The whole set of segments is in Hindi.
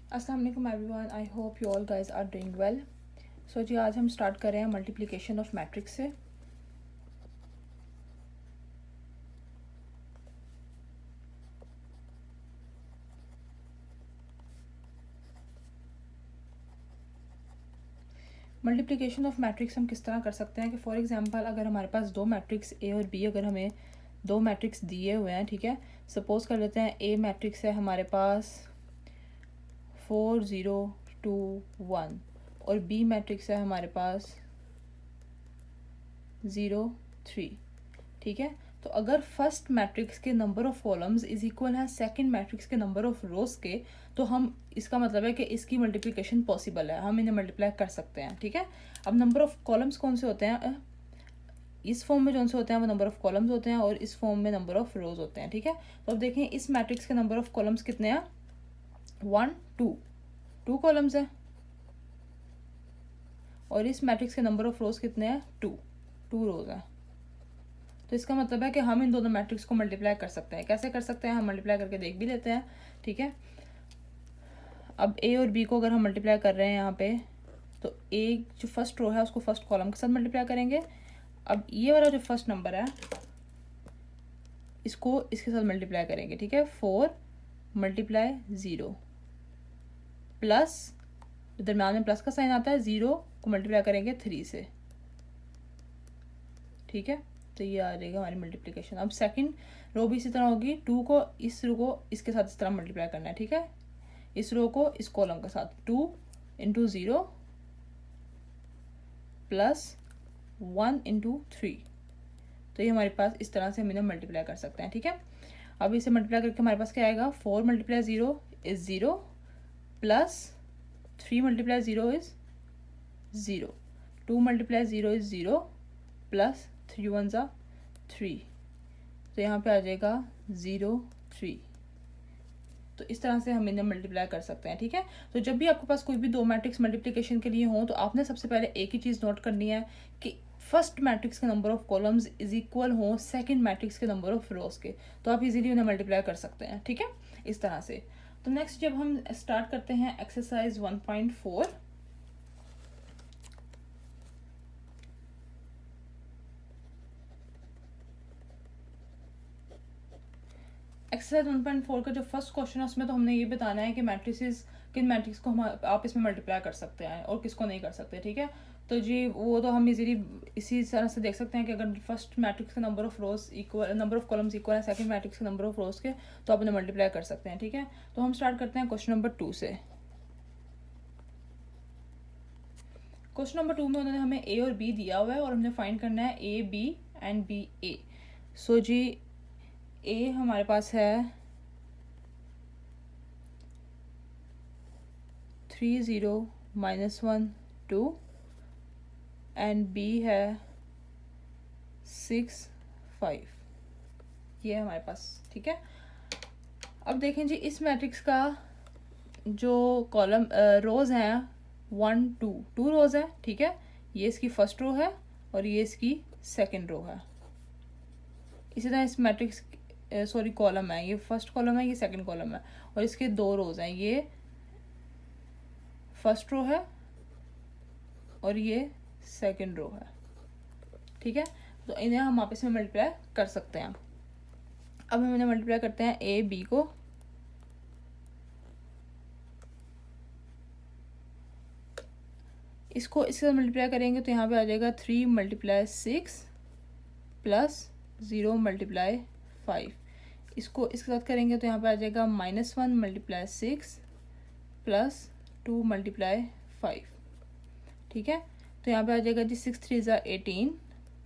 अस्सलाम वालेकुम everyone, I hope you all guys are doing well. So जी आज हम स्टार्ट कर रहे हैं मल्टीप्लिकेशन ऑफ मैट्रिक्स से। मल्टीप्लिकेशन ऑफ मैट्रिक्स हम किस तरह कर सकते हैं कि फॉर एग्जांपल अगर हमारे पास दो मैट्रिक्स ए और बी, अगर हमें दो मैट्रिक्स दिए हुए हैं, ठीक है, सपोज कर लेते हैं ए मैट्रिक्स है हमारे पास 4 0 2 1 और बी मैट्रिक्स है हमारे पास 0 3, ठीक है। तो अगर फर्स्ट मैट्रिक्स के number of columns is equal है सेकंड मैट्रिक्स के नंबर ऑफ रोज के, तो हम इसका मतलब है कि इसकी मल्टीप्लिकेशन पॉसिबल है, हम इन्हें मल्टीप्लाई कर सकते हैं, ठीक है। अब नंबर ऑफ कॉलम्स कौन से होते हैं, इस फॉर्म में जो से होते हैं वो नंबर ऑफ कॉलम्स होते हैं और इस फॉर्म में नंबर ऑफ रोज होते हैं, ठीक है। तो अब देखें इस मैट्रिक्स के नंबर ऑफ कॉलम्स कितने हैं, 1 2 कॉलम्स है, और इस मैट्रिक्स के नंबर ऑफ रोज कितने हैं, 2 रोज है। तो इसका मतलब है कि हम इन दोनों मैट्रिक्स को मल्टीप्लाई कर सकते हैं। कैसे कर सकते हैं, हम मल्टीप्लाई करके देख भी लेते हैं, ठीक है। अब ए और बी को अगर हम मल्टीप्लाई कर रहे हैं यहाँ पे, तो ए जो फर्स्ट रो है उसको फर्स्ट कॉलम के साथ मल्टीप्लाई करेंगे। अब ये वाला जो फर्स्ट नंबर है इसको इसके साथ मल्टीप्लाई करेंगे, ठीक है। 4 मल्टीप्लाई 0 प्लस, दरम्यान में प्लस का साइन आता है, 0 को मल्टीप्लाई करेंगे 3 से, ठीक है। तो ये आ जाएगा हमारी मल्टीप्लिकेशन। अब सेकंड रो भी इसी तरह होगी, 2 को इस रो को इसके साथ इस तरह मल्टीप्लाई करना है, ठीक है। इस रो को इस कॉलम के साथ 2 इंटू 0 प्लस 1 इंटू 3। तो ये हमारे पास इस तरह से हम इन्हें मल्टीप्लाई कर सकते हैं, ठीक है। अब इसे मल्टीप्लाई करके हमारे पास क्या आएगा, 4 multiply 0 is 0 plus 3 multiply 0 is 0, 2 multiply 0 is 0 plus 3 1 ज़ा 3, तो यहाँ पे आ जाएगा 0 3। तो इस तरह से हम इन्हें मल्टीप्लाई कर सकते हैं, ठीक है। तो जब भी आपके पास कोई भी दो मैट्रिक्स मल्टीप्लिकेशन के लिए हो तो आपने सबसे पहले एक ही चीज़ नोट करनी है कि फर्स्ट मैट्रिक्स के number of columns is equal हो सेकंड मैट्रिक्स के नंबर ऑफ रोज के, तो आप इजीली उन्हें मल्टीप्लाई कर सकते हैं, ठीक है, इस तरह से। तो नेक्स्ट जब हम स्टार्ट करते हैं एक्सरसाइज 1.4, एक्सरसाइज 1.4 का जो फर्स्ट क्वेश्चन है उसमें तो हमने ये बताना है कि मैट्रिसेस, किन मैट्रिक्स को हम आप इसमें मल्टीप्लाई कर सकते हैं और किसको नहीं कर सकते, ठीक है। तो जी वो तो हम इजीली इसी तरह से देख सकते हैं कि अगर फर्स्ट मैट्रिक्स का number of rose equal, number of columns equal है सेकंड मैट्रिक्स के नंबर ऑफ रोज के, तो आप उन्हें मल्टीप्लाई कर सकते हैं, ठीक है। तो हम स्टार्ट करते हैं क्वेश्चन नंबर 2 से। क्वेश्चन नंबर 2 में उन्होंने हमें ए और बी दिया हुआ है और हमने फाइंड करना है ए बी एंड बी ए। सो जी ए हमारे पास है 3 0 -1 2 एंड बी है 6 5, ये है हमारे पास, ठीक है। अब देखें जी इस मैट्रिक्स का जो कॉलम रोज हैं 1 2 रोज है, ठीक है। ये इसकी फर्स्ट रो है और ये इसकी सेकंड रो है। इसी तरह इस मैट्रिक्स सॉरी कॉलम है, ये फर्स्ट कॉलम है, ये सेकंड कॉलम है, और इसके दो रोज हैं, ये फर्स्ट रो है और ये सेकंड रो है, ठीक है। तो इन्हें हम आपस में मल्टीप्लाई कर सकते हैं। अब हम इन्हें मल्टीप्लाई करते हैं ए बी को, इसको इसके साथ मल्टीप्लाई करेंगे तो यहाँ पे आ जाएगा 3 मल्टीप्लाई 6 प्लस 0 मल्टीप्लाई 5। इसको इसके साथ करेंगे तो यहाँ पे आ जाएगा -1 मल्टीप्लाई 6 प्लस 2 मल्टीप्लाई 5, ठीक है। तो यहाँ पे आ जाएगा जी 6 3 ज़ा 18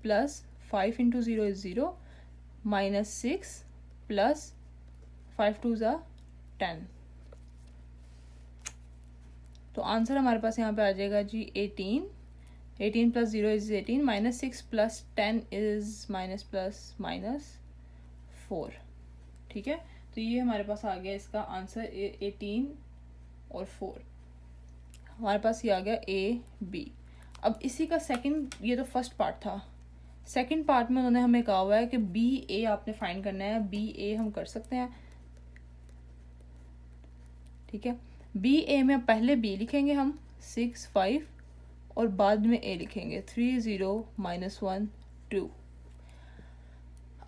प्लस 5 इंटू 0 इज 0 -6 प्लस 5 2 ज़ा 10। तो आंसर हमारे पास यहाँ पे आ जाएगा जी 18 प्लस 0 इज 18 -6 प्लस 10 इज -4, ठीक है। तो ये हमारे पास आ गया इसका आंसर 18 और 4, हमारे पास ये आ गया ए बी। अब इसी का सेकंड, ये तो फर्स्ट पार्ट था, सेकंड पार्ट में उन्होंने हमें कहा हुआ है कि बी ए आपने फाइंड करना है। बी ए हम कर सकते हैं, ठीक है। बी ए में पहले बी लिखेंगे हम 6 5 और बाद में ए लिखेंगे 3 0 -1 2।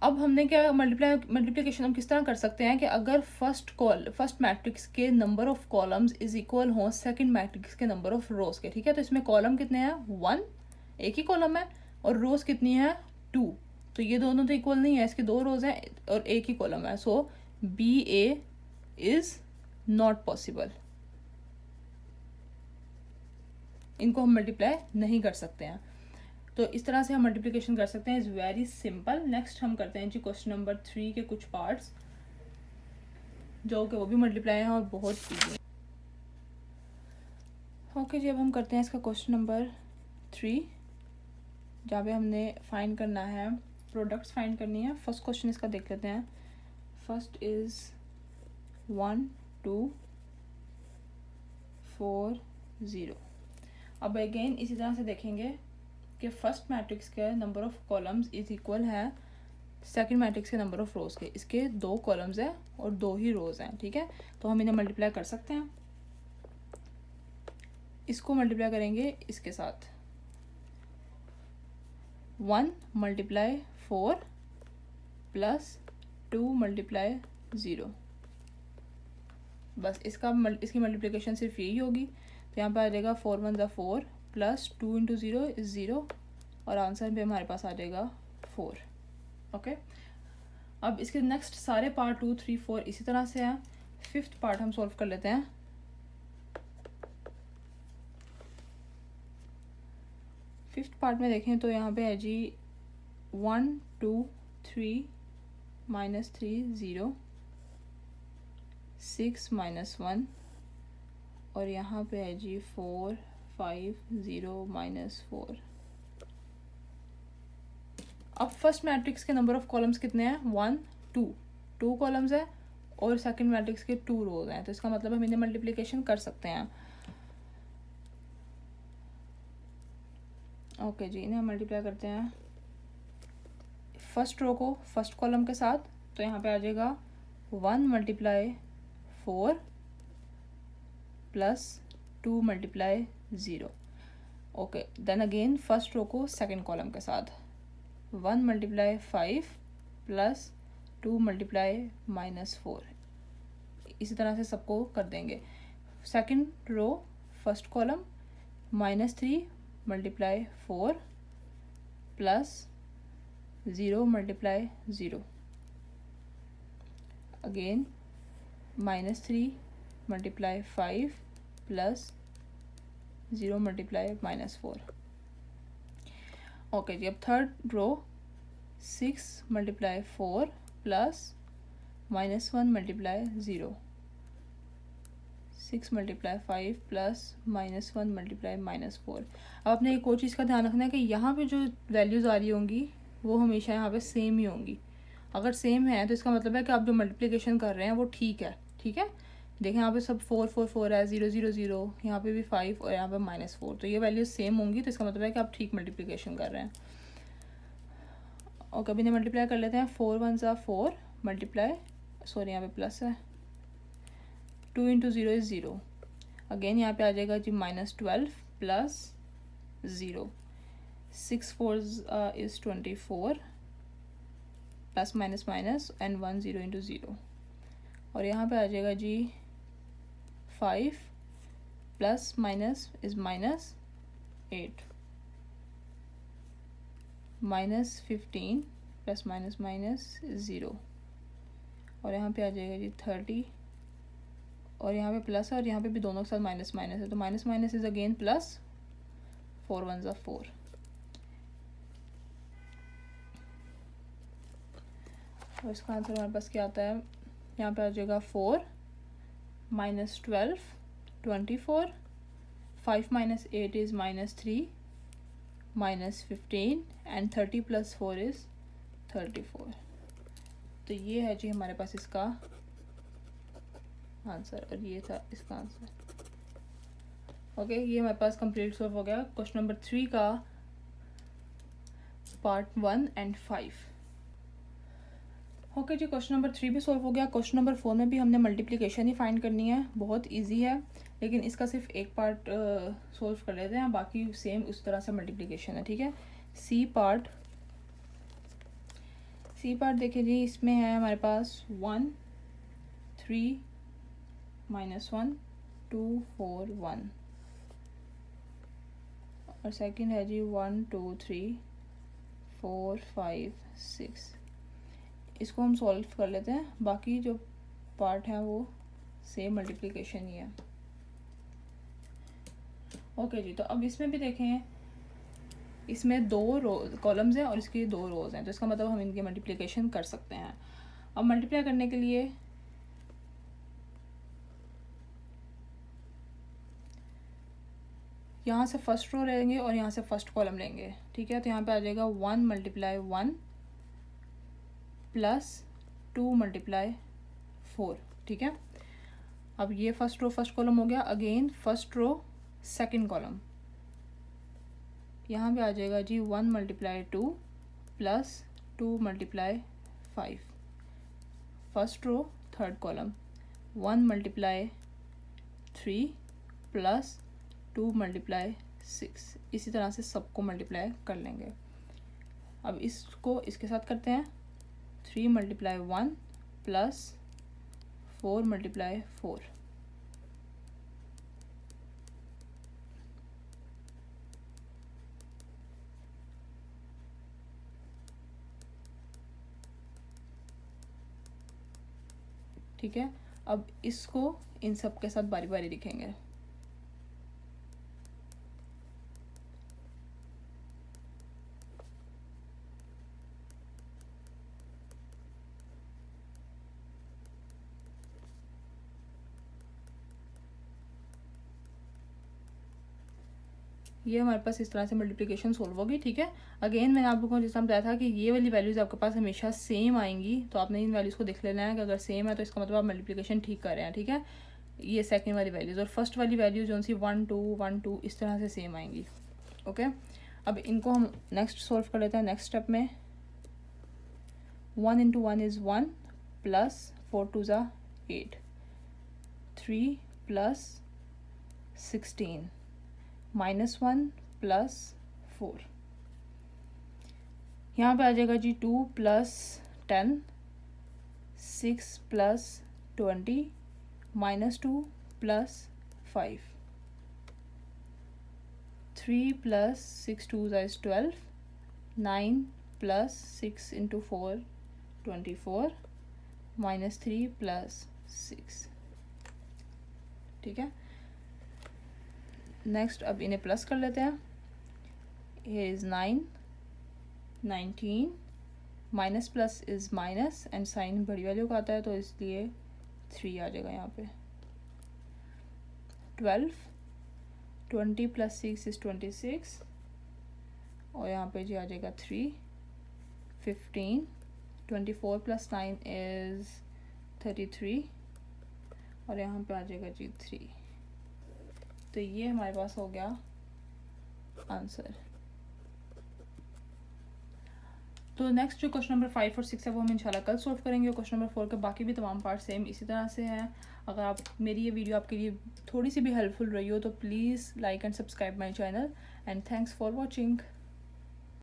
अब हमने क्या मल्टीप्लिकेशन हम किस तरह कर सकते हैं कि अगर फर्स्ट मैट्रिक्स के number of columns is equal हो सेकंड मैट्रिक्स के नंबर ऑफ रोज के, ठीक है। तो इसमें कॉलम कितने हैं 1, एक ही कॉलम है, और रोज कितनी है 2। तो ये दोनों तो इक्वल नहीं है, इसके 2 रोज हैं और एक ही कॉलम है। So B A is not possible, इनको हम मल्टीप्लाई नहीं कर सकते हैं। तो इस तरह से हम मल्टीप्लिकेशन कर सकते हैं, इज़ वेरी सिंपल। नेक्स्ट हम करते हैं जी क्वेश्चन नंबर 3 के कुछ पार्ट्स जो कि वो भी मल्टीप्लाई हैं और बहुत ईजी। ओके जी, अब हम करते हैं इसका क्वेश्चन नंबर 3 जहाँ पे हमने फाइंड करना है, प्रोडक्ट्स फाइंड करनी है। फर्स्ट क्वेश्चन इसका देख लेते हैं। First is 1 2 4 0। अब अगेन इसी तरह से देखेंगे कि फर्स्ट मैट्रिक्स के number of columns is equal है सेकंड मैट्रिक्स के नंबर ऑफ रोज के। इसके 2 कॉलम्स हैं और 2 ही रोज हैं, ठीक है। तो हम इन्हें मल्टीप्लाई कर सकते हैं। इसको मल्टीप्लाई करेंगे इसके साथ 1 × 4 प्लस 2 × 0। बस इसकी मल्टीप्लिकेशन सिर्फ यही होगी। तो यहाँ पे आ जाएगा 4 1 = 4 प्लस 2 × 0 = 0 और आंसर पे हमारे पास आ जाएगा 4। ओके, अब इसके नेक्स्ट सारे पार्ट 2 3 4 इसी तरह से हैं। फिफ्थ पार्ट हम सॉल्व कर लेते हैं। फिफ्थ पार्ट में देखें तो यहाँ पे है जी 1 2 3 -3 0 6 -1 और यहाँ पे है जी 4 5 0 -4। अब फर्स्ट मैट्रिक्स के नंबर ऑफ कॉलम्स कितने हैं 1 2 कॉलम्स है और सेकंड मैट्रिक्स के 2 रोज हैं। तो इसका मतलब हम इन्हें मल्टीप्लिकेशन कर सकते हैं। ओके जी, इन्हें हम मल्टीप्लाई करते हैं फर्स्ट रो को फर्स्ट कॉलम के साथ। तो यहाँ पे आ जाएगा 1 × 4 plus 2 × 0। Okay, then again first row को सेकंड कॉलम के साथ 1 × 5 प्लस 2 × -4। इसी तरह से सबको कर देंगे। Second row first column -3 × 4 plus 0 × 0। Again -3 × 5 plus 0 × -4। Okay जी, अब थर्ड रो 6 × 4 प्लस -1 × 0 6 × 5 प्लस -1 × -4। अब अपने एक और चीज़ का ध्यान रखना है कि यहाँ पे जो वैल्यूज़ आ रही होंगी वो हमेशा यहाँ पे सेम ही होंगी। अगर सेम है तो इसका मतलब है कि आप जो मल्टीप्लिकेशन कर रहे हैं वो ठीक है, ठीक है। देखें यहाँ पे सब 4 4 4 है, 0 0 0, यहाँ पे भी 5 और यहाँ पे -4। तो ये वैल्यूज सेम होंगी, तो इसका मतलब है कि आप ठीक मल्टीप्लिकेशन कर रहे हैं। और कभी इन्हें मल्टीप्लाई कर लेते हैं। 4 1 = 4 मल्टीप्लाई, सॉरी यहाँ पे प्लस है, 2 × 0 = 0। अगेन यहाँ पे आ जाएगा जी -12 plus 0। 6 4 = 24 plus minus minus and 1 0 × 0। और यहाँ पे आ जाएगा जी 5 plus minus is -8 -15 plus minus minus 0। और यहाँ पे आ जाएगा जी 30 और यहाँ पे प्लस है और यहाँ पे भी दोनों के साथ माइनस माइनस है, तो minus minus is again plus. 4 1 = 4। और इसका आंसर हमारे पास क्या आता है, यहाँ पे आ जाएगा 4 -12 24 5 - 8 is -3 -15 एंड 30 + 4 is 34। तो ये है जी हमारे पास इसका आंसर और ये था इसका आंसर। ओके, ये हमारे पास कंप्लीट सॉल्व हो गया क्वेश्चन नंबर 3 का पार्ट 1 और 5। ओके जी, क्वेश्चन नंबर 3 भी सॉल्व हो गया। क्वेश्चन नंबर 4 में भी हमने मल्टीप्लिकेशन ही फाइंड करनी है, बहुत इजी है, लेकिन इसका सिर्फ एक पार्ट सॉल्व कर लेते हैं, बाकी सेम उस तरह से मल्टीप्लिकेशन है, ठीक है। सी पार्ट देखिए जी, इसमें है हमारे पास 1 3 -1 2 4 1, और सेकंड है जी 1 2 3 4 5 6। इसको हम सॉल्व कर लेते हैं, बाकी जो पार्ट है वो सेम मल्टीप्लिकेशन ही है। ओके जी, तो अब इसमें भी देखें, इसमें 2 रो कॉलम्स हैं और इसकी 2 रोज हैं, तो इसका मतलब हम इनकी मल्टीप्लिकेशन कर सकते हैं। अब मल्टीप्लाई करने के लिए यहाँ से फर्स्ट रो लेंगे और यहाँ से फर्स्ट कॉलम लेंगे, ठीक है। तो यहाँ पे आ जाएगा 1 × 1 प्लस 2 × 4, ठीक है। अब ये फर्स्ट रो फर्स्ट कॉलम हो गया, again first row second column, यहाँ पे आ जाएगा जी 1 × 2 plus 2 × 5, first row third column 1 × 3 plus 2 × 6। इसी तरह से सबको मल्टीप्लाई कर लेंगे। अब इसको इसके साथ करते हैं, 3 × 1 प्लस 4 × 4, ठीक है। अब इसको इन सब के साथ बारी बारी लिखेंगे। ये हमारे पास इस तरह से मल्टीप्लिकेशन सोल्व होगी, ठीक है। अगेन मैंने आप लोगों को जिस तरह बताया था कि ये वाली वैल्यूज़ आपके पास हमेशा सेम आएंगी, तो आपने इन वैल्यूज़ को देख लेना है कि अगर सेम है तो इसका मतलब आप मल्टीप्लिकेशन ठीक कर रहे हैं, ठीक है। ये सेकंड वाली वैल्यूज़ और फर्स्ट वाली वैल्यूज जो सी 1 2 1 2 इस तरह से सेम आएंगी, ओके। अब इनको हम नेक्स्ट सोल्व कर लेते हैं। नेक्स्ट स्टेप में 1 × 1 = 1 प्लस 4 2 = 8, 3 प्लस 16 -1 प्लस 4, यहाँ पे आ जाएगा जी 2 plus 10, 6 plus 20 -2 plus 5, 3 plus 6 2 = 12, 9 plus 6 × 4 24 -3 plus 6, ठीक है। नेक्स्ट अब इन्हें प्लस कर लेते हैं। here is 9 19, minus plus is minus and sign बड़ी वैल्यू का आता है तो इसलिए 3 आ जाएगा यहाँ पे। 12 20 + 6 = 26 और यहाँ पे जी आ जाएगा 3 15 24 + 9 = 33 और यहाँ पे आ जाएगा जी 3। तो ये हमारे पास हो गया आंसर। तो नेक्स्ट जो क्वेश्चन नंबर 5 और 6 है वो हम इंशाल्लाह कल सॉल्व करेंगे। क्वेश्चन नंबर 4 के बाकी भी तमाम पार्ट सेम इसी तरह से हैं। अगर आप मेरी ये वीडियो आपके लिए थोड़ी सी भी हेल्पफुल रही हो तो please like and subscribe my channel and thanks for watching.